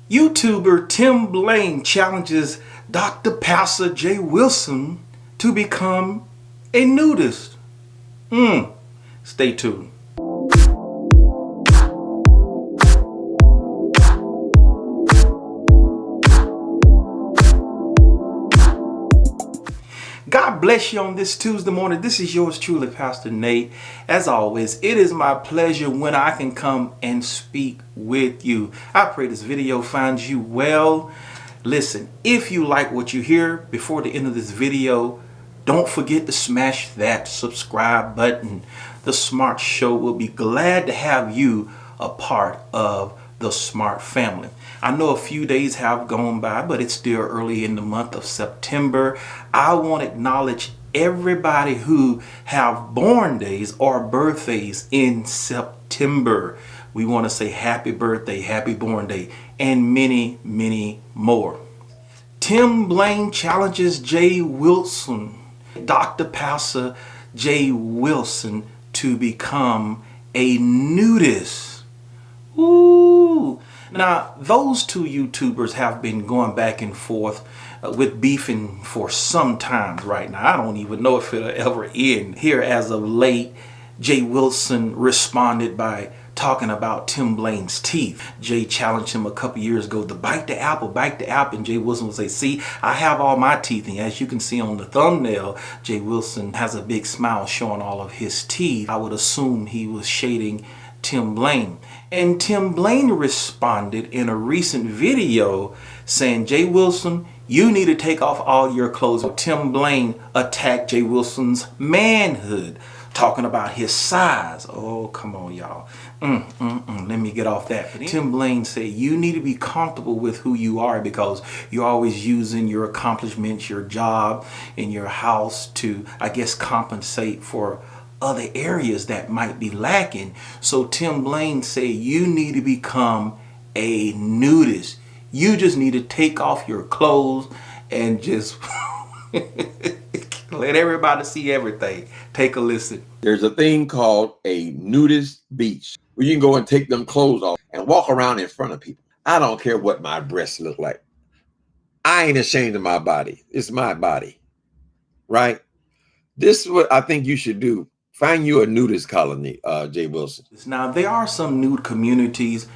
YouTuber Tim Blaine challenges Dr. Pastor Jay Wilson to become a nudist. Stay tuned. God bless you on this Tuesday morning. This is yours truly, Pastor Nate. As always, it is my pleasure when I can come and speak with you. I pray this video finds you well. Listen, if you like what you hear before the end of this video, don't forget to smash that subscribe button. The Smart Show will be glad to have you a part of the Smart family. I know a few days have gone by, but it's still early in the month of September. I want to acknowledge everybody who have born days or birthdays in September. We want to say happy birthday, happy born day, and many, many more. Tim Blaine challenges Jay Wilson, Dr. Pastor Jay Wilson, to become a nudist. Ooh. Now, those two YouTubers have been going back and forth with beefing for some time right now. I don't even know if it'll ever end. Here as of late, Jay Wilson responded by talking about Tim Blaine's teeth. Jay challenged him a couple years ago to bite the apple, and Jay Wilson would say, see, I have all my teeth. And as you can see on the thumbnail, Jay Wilson has a big smile showing all of his teeth. I would assume he was shading Tim Blaine. And Tim Blaine responded in a recent video saying, Jay Wilson, you need to take off all your clothes. Tim Blaine attacked Jay Wilson's manhood, talking about his size. Oh, come on, y'all. Let me get off that. But Tim Blaine said, you need to be comfortable with who you are because you're always using your accomplishments, your job, and your house to, I guess, compensate for other areas that might be lacking. So Tim Blaine said, you need to become a nudist. You just need to take off your clothes and just let everybody see everything. Take a listen. There's a thing called a nudist beach where you can go and take them clothes off and walk around in front of people. I don't care what my breasts look like. I ain't ashamed of my body. It's my body, right? This is what I think you should do. Find you a nudist colony, Jay Wilson. Now, there are some nude communities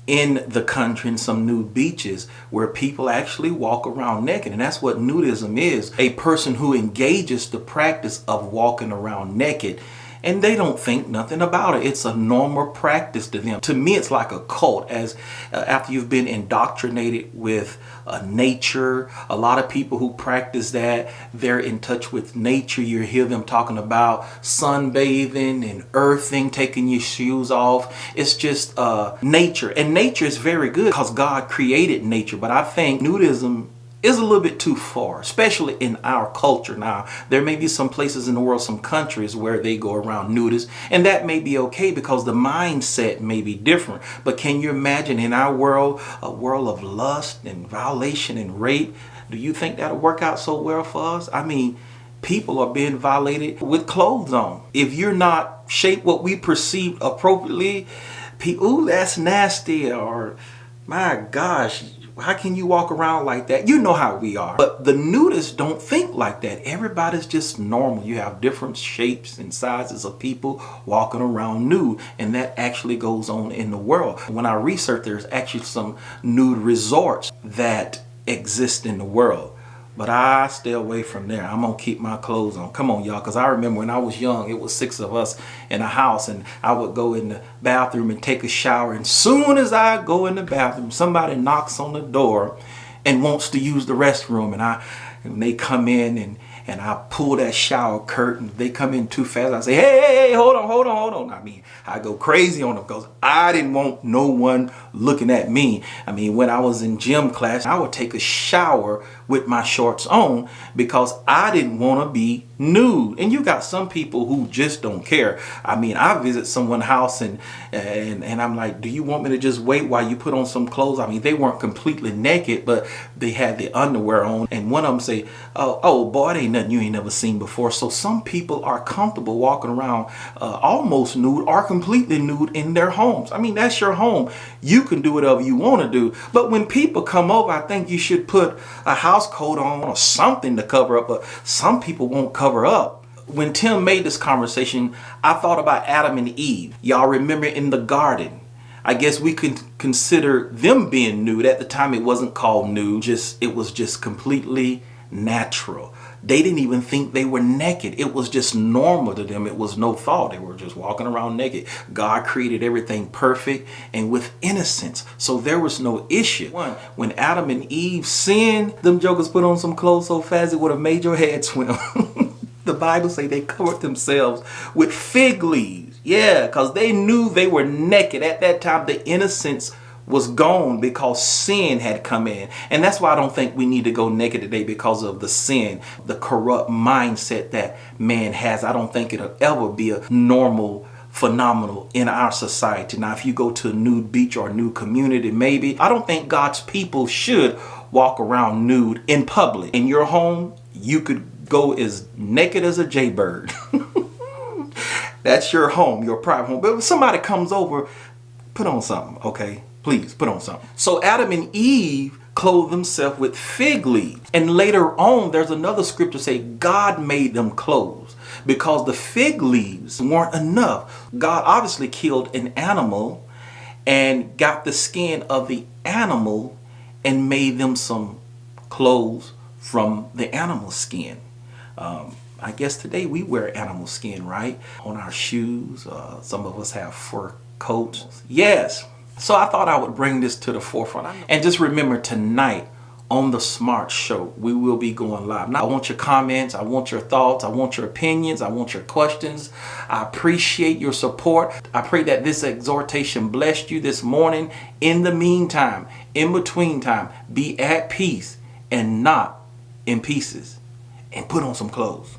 in the country and some nude beaches where people actually walk around naked. And that's what nudism is. A person who engages the practice of walking around naked. And they don't think nothing about it. It's a normal practice to them. To me, it's like a cult. As after you've been indoctrinated with nature, a lot of people who practice that, they're in touch with nature. You hear them talking about sunbathing and earthing, taking your shoes off. It's just nature. And nature is very good because God created nature. But I think nudism is a little bit too far, especially in our culture. Now, there may be some places in the world, some countries where they go around nudists, and that may be okay because the mindset may be different. But can you imagine in our world, a world of lust and violation and rape? Do you think that'll work out so well for us? I mean, people are being violated with clothes on. If you're not shaped what we perceive appropriately, people, ooh, that's nasty, or my gosh, how can you walk around like that? You know how we are. But the nudists don't think like that. Everybody's just normal. You have different shapes and sizes of people walking around nude. And that actually goes on in the world. When I researched, there's actually some nude resorts that exist in the world. But I stay away from there. I'm going to keep my clothes on. Come on, y'all. Because I remember when I was young, it was 6 of us in a house. And I would go in the bathroom and take a shower. And soon as I go in the bathroom, somebody knocks on the door and wants to use the restroom. And they come in and I pull that shower curtain. They come in too fast. I say, hey, hold on. I mean, I go crazy on them because I didn't want no one looking at me. I mean, when I was in gym class, I would take a shower with my shorts on because I didn't want to be nude. And you got some people who just don't care. I mean, I visit someone's house and I'm like, do you want me to just wait while you put on some clothes? I mean, they weren't completely naked, but they had the underwear on. And one of them say, oh boy, it ain't ain't nothing you ain't never seen before. So some people are comfortable walking around almost nude or completely nude in their homes. I mean, that's your home. You can do whatever you want to do. But when people come over, I think you should put a house coat on or something to cover up. But some people won't cover up. When Tim made this conversation, I thought about Adam and Eve. Y'all remember in the garden? I guess we could consider them being nude. At the time, it wasn't called nude. It was just completely natural. They didn't even think they were naked. It was just normal to them. It was no thought. They were just walking around naked. God created everything perfect and with innocence. So there was no issue. When Adam and Eve sinned, them jokers put on some clothes so fast it would have made your head swim. The Bible say they covered themselves with fig leaves. Yeah, because they knew they were naked. At that time, the innocence was gone because sin had come in. And that's why I don't think we need to go naked today, because of the sin, the corrupt mindset that man has. I don't think it'll ever be a normal phenomenal in our society. Now, if you go to a nude beach or a nude community, maybe. I don't think God's people should walk around nude in public. In your home, you could go as naked as a jaybird. That's your home, your private home. But if somebody comes over, put on something, okay? Please, put on something. So Adam and Eve clothed themselves with fig leaves. And later on, there's another scripture say God made them clothes because the fig leaves weren't enough. God obviously killed an animal and got the skin of the animal and made them some clothes from the animal skin. I guess today we wear animal skin, right? On our shoes. Some of us have fur coats. Yes. So I thought I would bring this to the forefront. And just remember, tonight on the Smart Show, we will be going live. Now, I want your comments. I want your thoughts. I want your opinions. I want your questions. I appreciate your support. I pray that this exhortation blessed you this morning. In the meantime, in between time, be at peace and not in pieces. And put on some clothes.